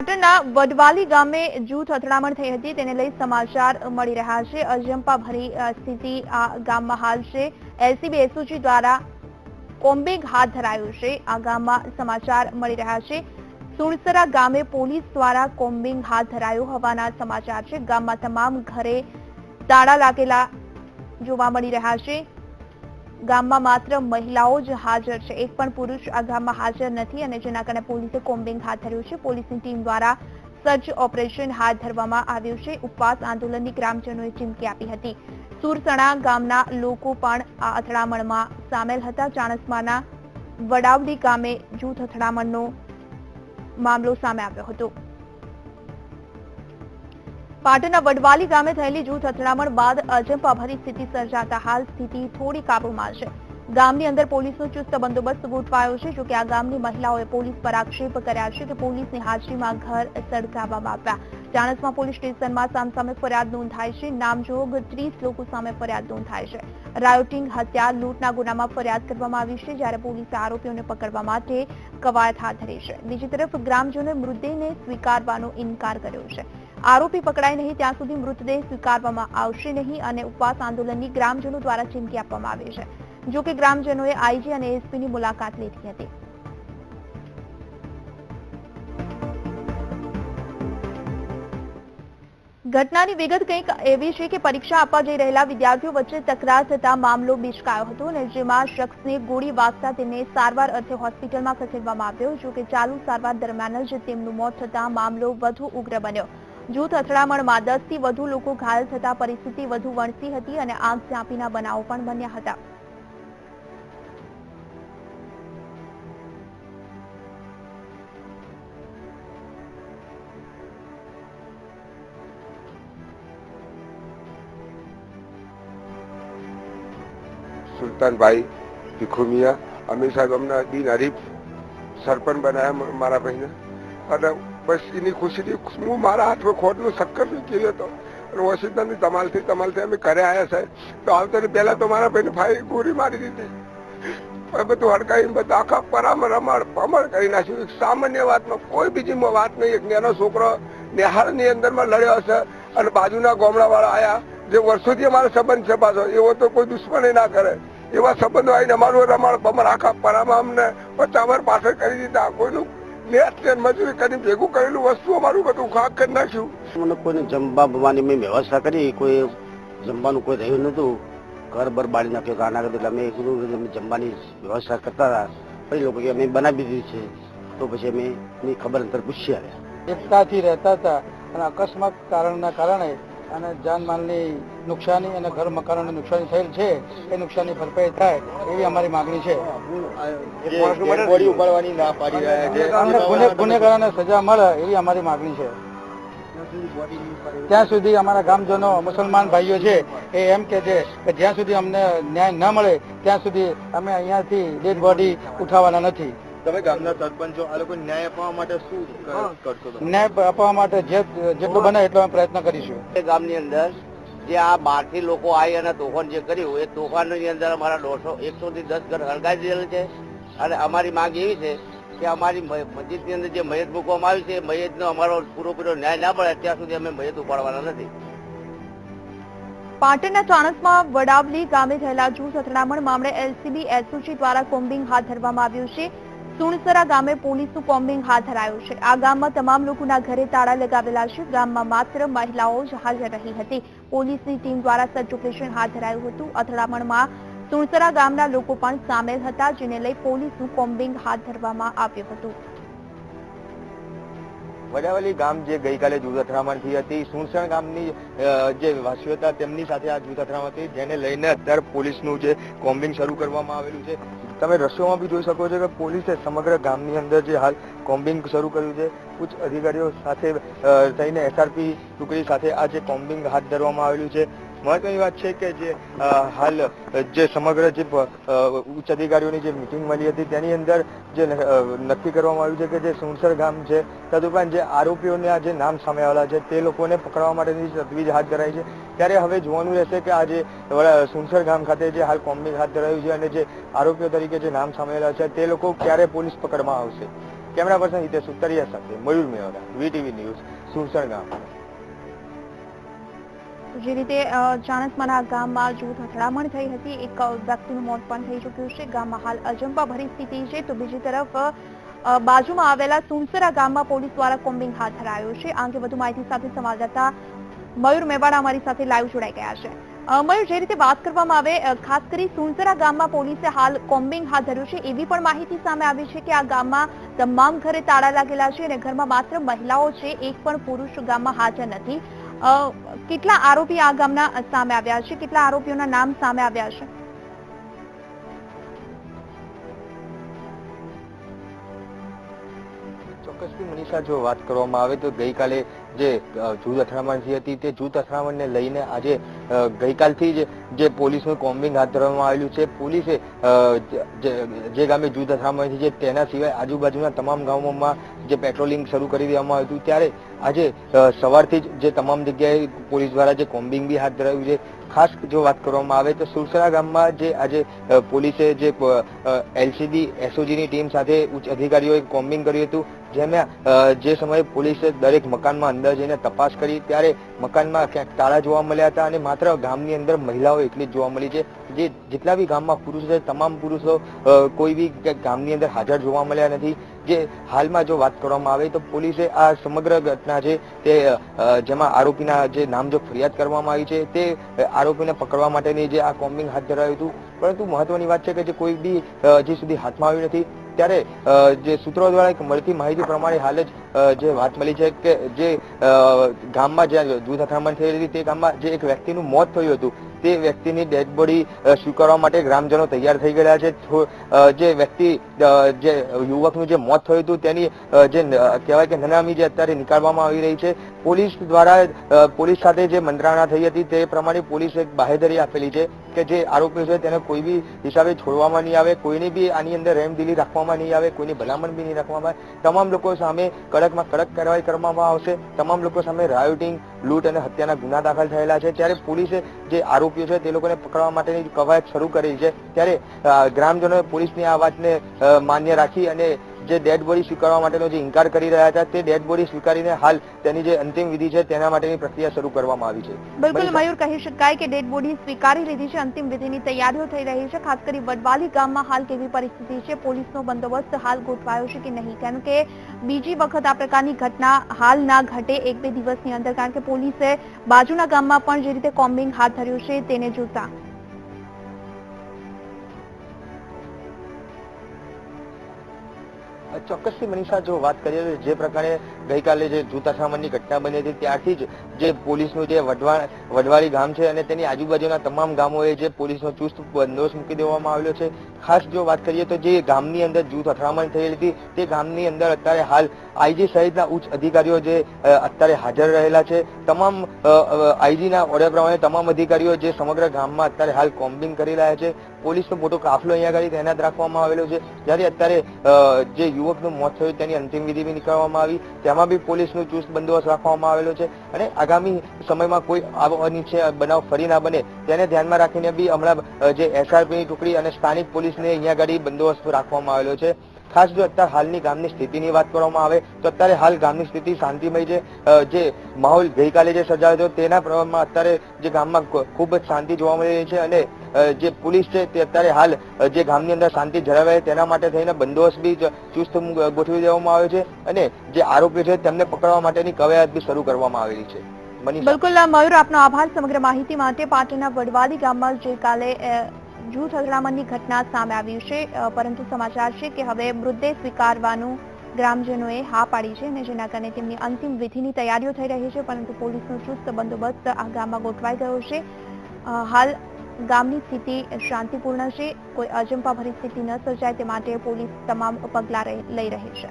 પાટણના વડવાલી ગામે જૂથ અથડામણ થઈ હતી તેને લઈ સમાચાર મળી રહ્યા છે। અજંપા ભરી સ્થિતિ આ ગામમાં હાલ છે। એલસીબી એસઓજી દ્વારા કોમ્બિંગ હાથ ધરાયું છે। આ ગામમાં સમાચાર મળી રહ્યા છે। સુણસરા ગામે પોલીસ દ્વારા કોમ્બિંગ હાથ ધરાયું હોવાના સમાચાર છે। ગામમાં તમામ ઘરે તાળા લાગેલા જોવા મળી રહ્યા છે। ગામમાં માત્ર મહિલાઓ જ હાજર છે, એક પણ પુરુષ આ ગામમાં હાજર નથી અને જેના કારણે પોલીસે કોમ્બિંગ હાથ ધર્યું છે। પોલીસની ટીમ દ્વારા સર્ચ ઓપરેશન હાથ ધરવામાં આવ્યું છે। ઉપવાસ આંદોલનની ગ્રામજનોએ ચીમકી આપી હતી। સુરસણા ગામના લોકો પણ આ અથડામણમાં સામેલ હતા। ચાણસ્માના વડાવડી ગામે જૂથ અથડામણનો મામલો સામે આવ્યો હતો। પાટણના વડવાલી ગામે થયેલી જૂથ અથડામણ બાદ અજંપાભરી સ્થિતિ સર્જાતા હાલ સ્થિતિ થોડી કાબૂમાં છે। ગામની અંદર પોલીસનો ચુસ્ત બંદોબસ્ત ગોઠવાયો છે। જોકે આ ગામની મહિલાઓએ પોલીસ પર આક્ષેપ કર્યા છે કે પોલીસની હાજરીમાં ઘર સળગાવવામાં આવ્યા। ચાણસ્મા પોલીસ સ્ટેશનમાં સામસામે ફરિયાદ નોંધાઈ છે। નામજોગ 30 લોકો સામે ફરિયાદ નોંધાઈ છે। રાયોટિંગ, હત્યા, લૂંટના ગુનામાં ફરિયાદ કરવામાં આવી છે, જ્યારે પોલીસે આરોપીઓને પકડવા માટે કવાયત હાથ ધરી છે। બીજી તરફ ગ્રામજનોએ મૃતદેહને સ્વીકારવાનો ઇનકાર કર્યો છે। આરોપી પકડાય નહીં ત્યાં સુધી મૃતદેહ સ્વીકારવામાં આવશે નહીં અને ઉપવાસ આંદોલનની ગ્રામજનો દ્વારા ચીમકી આપવામાં આવી છે। જો કે ગ્રામજનોએ આઈજી અને એસપીની મુલાકાત લીધી હતી। ઘટનાની વિગત કંઈક એવી છે કે પરીક્ષા આપવા જઈ રહેલા વિદ્યાર્થીઓ વચ્ચે તકરાર થતા મામલો બિચકાયો હતો અને જેમાં શખ્સને ગોળી વાગતા તેને સારવાર અર્થે હોસ્પિટલમાં ખસેડવામાં આવ્યો। જો કે ચાલુ સારવાર દરમિયાન જ તેમનું મોત થતા મામલો વધુ ઉગ્ર બન્યો। જૂથ અથડામણમાં 10 થી વધુ લોકો ઘાયલ થતા પરિસ્થિતિ વધુ વણસી હતી અને આગ ચાંપીના બનાવો પણ બન્યા હતા। सुल्तान भाई भिखुमिया अमीर साहब हमने दिन हरीफ सरपंच बनाया मारा भाई ने और बस इन्हीं खुशी थी। मुँह मारा हाथ में खोट में शक्कर भी किए तो वॉशिंगटन तमाल थी हमें घरे आया साहब तो आवते पहला तो मारा भाई ने भाई गोली मारी दी थी। બધું હડકાઈને બધા આખા પરામર રમાડ પમર કરી નાખ્યું। સામાન્ય વાતમાં કોઈ બીજી વાત નહીં। એક નાનો છોકરો નિહાળની અંદરમાં લડ્યો હશે અને બાજુના ગામડાવાળા આયા જે વર્ષોથી અમારો સંબંધ છે પાછો એવો તો કોઈ દુશ્મની ના કરે એવા સંબંધો આવીને અમારું રમાડ પમર આખા પરામાં અમને પચાવર પાછળ કરી દીધા। કોઈનું નેટ મજૂરી કરીને ભેગું કરેલું વસ્તુ અમારું બધું ખાક કરી નાખ્યું। મને કોઈને જમવા બવાની મેં વ્યવસ્થા કરી, કોઈ જમવાનું કોઈ રહ્યું નહોતું। ઘર બર બાળી નાખ્યો ગાના એટલે અમે જમવાની વ્યવસ્થા કરતા હતા। પછી લોકો કે અમે બનાવી દીધી છે તો પછી અમે એની ખબર અંતર પૂછી આવ્યા। એકતાથી રહેતા હતા અને અકસ્માત કારણના કારણે અને જાનમાલની નુકસાની અને ઘર મકાનોની નુકસાની થયેલ છે એ નુકસાની ભરપાઈ થાય એવી અમારી માગણી છે। ગુનેગારોને સજા મળે એવી અમારી માગણી છે। ત્યાં સુધી અમારા ગામજનો મુસલમાન ભાઈઓ છે એ એમ કે છે કે જ્યાં સુધી અમને ન્યાય ન મળે ત્યાં સુધી અમે અહીંયાથી ડેડ બોડી ઉઠાવવાના નથી। તમે ગામના સરપંચ છો, આ લોકો ન્યાય અપાવવા માટે શું કરશો? ન્યાય અપાવવા માટે જેટલું બને એટલો અમે પ્રયત્ન કરીશું। ગામની અંદર જે આ બહારથી લોકો આવી અને તોફાન જે કર્યું એ તોફાનની અંદર અમારા 100 થી 10 ઘર હળગાવી દીધેલ છે અને અમારી માંગ એવી છે કે અમારી મસ્જિદની અંદર જે મયત મૂકવામાં આવી છે એ મયતનો અમારો પૂરો ન્યાય ના મળે ત્યાં સુધી અમે મયત ઉપાડવાના નથી। પાટણના ચાણસ્મા વડાવલી ગામે થયેલા જૂથ અથડામણ મામલે એલસીબી એસઓજી દ્વારા કોમ્બિંગ હાથ ધરવામાં આવ્યું છે। સુણસરા ગામે પોલીસનું કોમ્બિંગ હાથ ધરાયું છે। આ ગામમાં તમામ લોકોના ઘરે તાળા લગાવેલા છે। ગામમાં માત્ર મહિલાઓ જ હાજર રહી હતી। પોલીસની ટીમ દ્વારા સર્ચ ઓપરેશન હાથ ધરાયું હતું। અથડામણમાં સુણસરા ગામના લોકો પણ સામેલ હતા, જેને લઈ પોલીસનું કોમ્બિંગ હાથ ધરવામાં આવ્યું હતું। વડાવલી ગામ જે ગઈકાલે જૂથ અથડામણ થઈ હતી, સુણસણ ગામની જે વાસીઓ હતા તેમની સાથે આ જૂથ અથડામણ હતી, જેને લઈને અત્યારે પોલીસનું જે કોમ્બિંગ શરૂ કરવામાં આવેલું છે। તમે દ્રશ્યોમાં બી જોઈ શકો છો કે પોલીસે સમગ્ર ગામની અંદર જે હાલ કોમ્બિંગ શરૂ કર્યું છે। ઉચ્ચ અધિકારીઓ સાથે થઈને એસઆરપી ટુકડી સાથે આ જે કોમ્બિંગ હાથ ધરવામાં આવેલું છે। મહત્વની વાત છે કે જે હાલ જે સમગ્ર જે ઉચ્ચ અધિકારીઓની જે મિટિંગ મળી હતી તેની અંદર જે નક્કી કરવામાં આવ્યું છે કે જે સુણસર ગામ છે તદુપરાંત જે આરોપીઓના જે નામ સામે આવેલા છે તે લોકોને પકડવા માટેની તજવીજ હાથ ધરાઈ છે। ત્યારે હવે જોવાનું રહેશે કે આ જે સુણસર ગામ ખાતે જે હાલ કોમ્બિંગ હાથ ધરાયું છે અને જે આરોપીઓ તરીકે જે નામ સામે આવેલા છે તે લોકો ક્યારે પોલીસ પકડમાં આવશે। કેમેરા પર્સન હિતેશ સુતરિયા સાથે મયુર મેવાડા, વીટીવી ન્યૂઝ, સુરસણ ગામ. જે રીતે ચાણસ્માના ગામમાં જૂથ અથડામણ થઈ હતી, એક વ્યક્તિનું મોત પણ થઈ ચૂક્યું છે. ગામમાં હાલ અજંપાભરી સ્થિતિ છે. તો બીજી તરફ બાજુમાં આવેલા સુનસરા ગામમાં પોલીસ દ્વારા કોમ્બિંગ હાથ ધરાયું છે. આ અંગે વધુ માહિતી સાથે સંવાદદાતા મયુર મેવાડા અમારી સાથે લાઈવ જોડાઈ ગયા છે. મયુર, જે રીતે વાત કરવામાં આવે, ખાસ કરી સુનસરા ગામમાં પોલીસે હાલ કોમ્બિંગ હાથ ધર્યું છે. એવી પણ માહિતી સામે આવી છે કે આ ગામમાં તમામ ઘરે તાળા લાગેલા છે અને ઘરમાં માત્ર મહિલાઓ છે, એક પણ પુરુષ ગામમાં હાજર નથી. કેટલા આરોપી આ ગામના સામે આવ્યા છે? કેટલા આરોપીઓના નામ સામે આવ્યા છે? ચોક્કસથી મનીષા, જો વાત કરવામાં આવે તો ગઈકાલે જે જૂથ અથડામણ થઈ હતી તે જૂથ અથડામણને લઈને આજે ગઈકાલથી જ જે પોલીસનું કોમ્બિંગ હાથ ધરવામાં આવેલું છે. પોલીસે જે ગામે જૂથ અથડામણ થઈ છે તેના સિવાય આજુબાજુના તમામ ગામોમાં જે પેટ્રોલિંગ શરૂ કરી દેવામાં આવ્યું હતું, ત્યારે આજે સવારથી જ જે તમામ જગ્યાએ પોલીસ દ્વારા જે કોમ્બિંગ બી હાથ ધરાયું છે. ખાસ જો વાત કરવામાં આવે તો સુરસરા ગામમાં જે આજે પોલીસે જે એલસીબી એસઓજીની ટીમ સાથે ઉચ્ચ અધિકારીઓએ કોમ્બિંગ કર્યું હતું, જેમાં જે સમયે પોલીસે દરેક મકાનમાં અંદર જઈને તપાસ કરી ત્યારે મકાનમાં ક્યાંક તાળા જોવા મળ્યા હતા અને માત્ર ગામની અંદર મહિલાઓ એકલી જ જોવા મળી છે. જે જેટલા બી ગામમાં પુરુષો છે તમામ પુરુષો કોઈ બી ગામની અંદર હાજર જોવા મળ્યા નથી. જે હાલમાં જો વાત કરવામાં આવે તો પોલીસે આ સમગ્ર ઘટના છે તે જેમાં આરોપીના જે નામજોગ ફરિયાદ કરવામાં આવી છે તે આરોપીને પકડવા માટેની જે આ કોમ્બિંગ હાથ ધરાયું હતું. પરંતુ મહત્વની વાત છે કે જે કોઈ બી હજી સુધી હાથમાં આવ્યું નથી. ત્યારે જે સૂત્રો દ્વારા એક મળતી માહિતી પ્રમાણે હાલ જ જે વાત મળી છે કે જે ગામમાં જ્યાં જૂથ અથડામણ થઈ હતી તે ગામમાં જે એક વ્યક્તિનું મોત થયું હતું તે વ્યક્તિની ડેડ બોડી સ્વીકારવા માટે ગ્રામજનો તૈયાર થઈ ગયા છે. જે વ્યક્તિ જે યુવકનું જે મોત થયું હતું તેની જે કહેવાય કે નનામી જે અત્યારે નીકાળવામાં આવી રહી છે. પોલીસ દ્વારા પોલીસ સાથે જે મંત્રણા થઈ હતી તે પ્રમાણે પોલીસે એક બાહેધરી આપેલી છે કે જે આરોપી છે તેને કોઈ બી હિસાબે છોડવામાં નહીં આવે, કોઈની બી આની અંદર રહેમદિલી રાખવામાં નહીં આવે, કોઈની ભલામણ બી નહીં રાખવામાં આવે. તમામ લોકો સામે કડકમાં કડક કાર્યવાહી કરવામાં આવશે. તમામ લોકો સામે રાયોટિંગ, લૂંટ અને હત્યાના ગુના દાખલ થયેલા છે. ત્યારે પોલીસે જે આરોપીઓ છે તે લોકોને પકડવા માટેની કવાયત શરૂ કરી છે. ત્યારે ગ્રામજનોએ પોલીસની આ વાતને માન્ય રાખી અને જે ડેડ બોડી સ્વીકારવા માટેનો જે ઇનકાર કરી રહ્યા હતા તે ડેડ બોડી સ્વીકારીને હાલ તેની જે અંતિમ વિધિ છે તેના માટેની પ્રક્રિયા શરૂ કરવામાં આવી છે. બિલકુલ મયુર, કહી શકાય કે ડેડ બોડી સ્વીકારી લીધી છે, અંતિમ વિધિની તૈયારીઓ થઈ રહી છે. ખાસ કરી વડવાલી ગામમાં હાલ કેવી પરિસ્થિતિ છે? પોલીસનો બંદોબસ્ત હાલ ગોઠવાયો છે કે નહીં? કારણ કે બીજી વખત આ પ્રકારની ઘટના હાલ ના ઘટે એક બે દિવસની અંદર, કારણ કે પોલીસે બાજુના ગામમાં પણ જે રીતે કોમ્બિંગ હાથ ધર્યું છે તેને જોતા. ચોક્કસથી મનીષા, જો વાત કરીએ તો જે પ્રકારે ગઈકાલે જે જૂથ અથડામણની ઘટના બની હતી ત્યારથી જ જે પોલીસનું જે વડવાળી ગામ છે અને તેની આજુબાજુના તમામ ગામોએ જે પોલીસનો ચુસ્ત બંદોબસ્ત મૂકી દેવામાં આવેલો છે. ખાસ જો વાત કરીએ તો જે ગામની અંદર જૂથ અથડામણ થયેલી હતી તે ગામની અંદર અત્યારે હાલ આઈજી સહિતના ઉચ્ચ અધિકારીઓ જે અત્યારે હાજર રહેલા છે. તમામ આઈજીના ઓર્ડર પ્રમાણે તમામ અધિકારીઓ જે સમગ્ર ગામમાં અત્યારે હાલ કોમ્બિંગ કરી રહ્યા છે. પોલીસનો મોટો કાફલો અહીંયા આગળ તૈનાત રાખવામાં આવેલો છે. જ્યારે અત્યારે જે યુવકનું મોત થયું તેની અંતિમ વિધિ બી નીકળવામાં આવી, તેમાં બી પોલીસનું ચુસ્ત બંદોબસ્ત રાખવામાં આવેલો છે અને આગામી સમયમાં કોઈ અનિચ્છનીય બનાવ ફરી ના બને તેને ધ્યાનમાં રાખીને બી હમણાં જે એસઆરપીની ટુકડી અને સ્થાનિક પોલીસને અહીંયા આગળ બંદોબસ્ત રાખવામાં આવેલો છે. ખાસ જો અત્યારે હાલની ગામની સ્થિતિની વાત કરવામાં આવે તો અત્યારે હાલ ગામની સ્થિતિ શાંતિમય છે. જે માહોલ ગઈકાલે જે સર્જાયો હતો તેના પ્રમાણમાં અત્યારે જે ગામમાં ખૂબ જ શાંતિ જોવા મળી રહી છે અને જે પોલીસ છે તે અત્યારે હાલ જે ગામની અંદર શાંતિ જળવાય તેના માટે થઈને બંદોબસ્ત બી ચુસ્ત ગોઠવી દેવામાં આવ્યો છે અને જે આરોપી છે તેમને પકડવા માટેની કવાયત બી શરૂ કરવામાં આવેલી છે. બિલકુલ મયુર, આપનો આભાર સમગ્ર માહિતી માટે. પાટણના વડવાલી ગામમાં જે કાલે જૂથ અથડામણની ઘટના સામે આવી છે, પરંતુ સમાચાર છે કે હવે મૃતદેહ સ્વીકારવાનું ગ્રામજનોએ હા પાડી છે અને જેના કારણે તેમની અંતિમ વિધિની તૈયારીઓ થઈ રહી છે. પરંતુ પોલીસનો ચુસ્ત બંદોબસ્ત આ ગામમાં ગોઠવાઈ ગયો છે. હાલ ગામની સ્થિતિ શાંતિપૂર્ણ છે. કોઈ અજંપાભરી સ્થિતિ ન સર્જાય તે માટે પોલીસ તમામ પગલાં લઈ રહી છે.